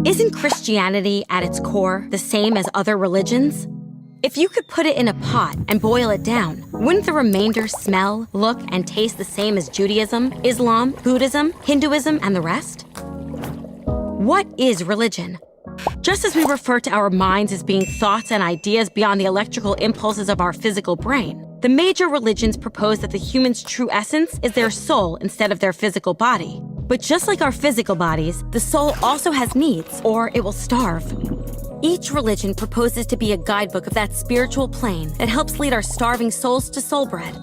Isn't Christianity at its core the same as other religions? If you could put it in a pot and boil it down, wouldn't the remainder smell, look, and taste the same as Judaism, Islam, Buddhism, Hinduism, and the rest? What is religion? Just as we refer to our minds as being thoughts and ideas beyond the electrical impulses of our physical brain, the major religions propose that the human's true essence is their soul instead of their physical body. But just like our physical bodies, the soul also has needs, or it will starve. Each religion proposes to be a guidebook of that spiritual plane that helps lead our starving souls to soul bread.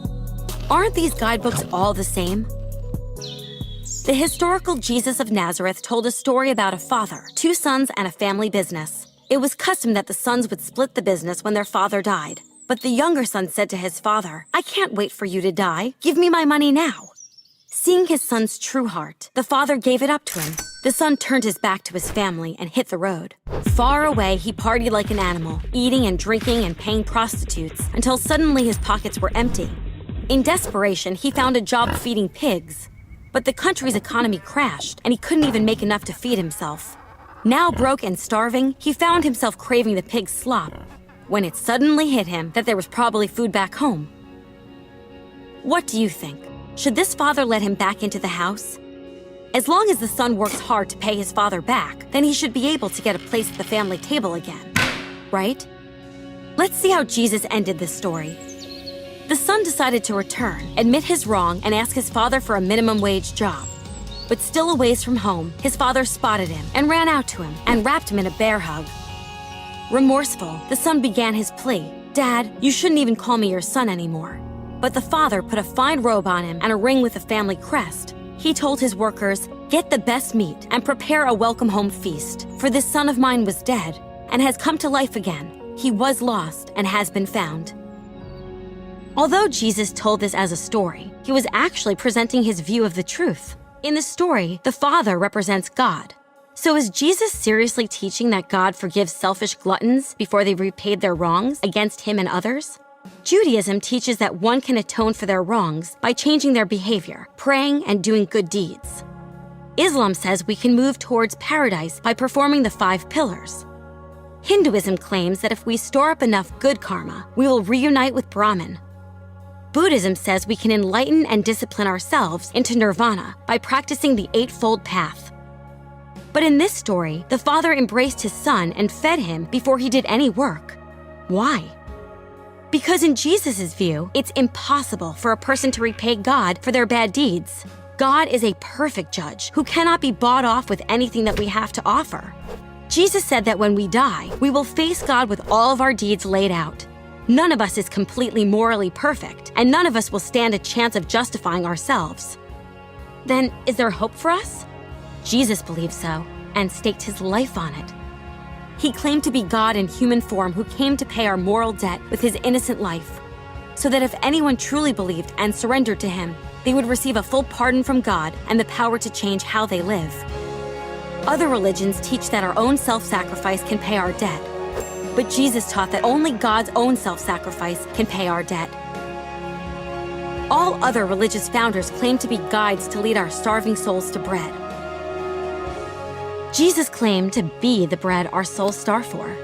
Aren't these guidebooks all the same? The historical Jesus of Nazareth told a story about a father, 2 sons, and a family business. It was custom that the sons would split the business when their father died. But the younger son said to his father, "I can't wait for you to die. Give me my money now." Seeing his son's true heart, the father gave it up to him. The son turned his back to his family and hit the road. Far away, he partied like an animal, eating and drinking and paying prostitutes, until suddenly his pockets were empty. In desperation, he found a job feeding pigs. But the country's economy crashed, and he couldn't even make enough to feed himself. Now broke and starving, he found himself craving the pig's slop, when it suddenly hit him that there was probably food back home. What do you think? Should this father let him back into the house? As long as the son works hard to pay his father back, then he should be able to get a place at the family table again, right? Let's see how Jesus ended this story. The son decided to return, admit his wrong, and ask his father for a minimum wage job. But still a ways from home, his father spotted him and ran out to him and wrapped him in a bear hug. Remorseful, the son began his plea. "Dad, you shouldn't even call me your son anymore." But the father put a fine robe on him and a ring with the family crest. He told his workers, "Get the best meat and prepare a welcome home feast, for this son of mine was dead and has come to life again. He was lost and has been found." Although Jesus told this as a story, he was actually presenting his view of the truth. In the story, the Father represents God. So is Jesus seriously teaching that God forgives selfish gluttons before they've repaid their wrongs against him and others? Judaism teaches that one can atone for their wrongs by changing their behavior, praying, and doing good deeds. Islam says we can move towards paradise by performing the 5 pillars. Hinduism claims that if we store up enough good karma, we will reunite with Brahman. Buddhism says we can enlighten and discipline ourselves into nirvana by practicing the 8-fold path. But in this story, the father embraced his son and fed him before he did any work. Why? Because in Jesus' view, it's impossible for a person to repay God for their bad deeds. God is a perfect judge who cannot be bought off with anything that we have to offer. Jesus said that when we die, we will face God with all of our deeds laid out. None of us is completely morally perfect, and none of us will stand a chance of justifying ourselves. Then, is there hope for us? Jesus believed so, and staked his life on it. He claimed to be God in human form who came to pay our moral debt with his innocent life, so that if anyone truly believed and surrendered to him, they would receive a full pardon from God and the power to change how they live. Other religions teach that our own self-sacrifice can pay our debt, but Jesus taught that only God's own self-sacrifice can pay our debt. All other religious founders claim to be guides to lead our starving souls to bread. Jesus claimed to be the bread our souls starve for.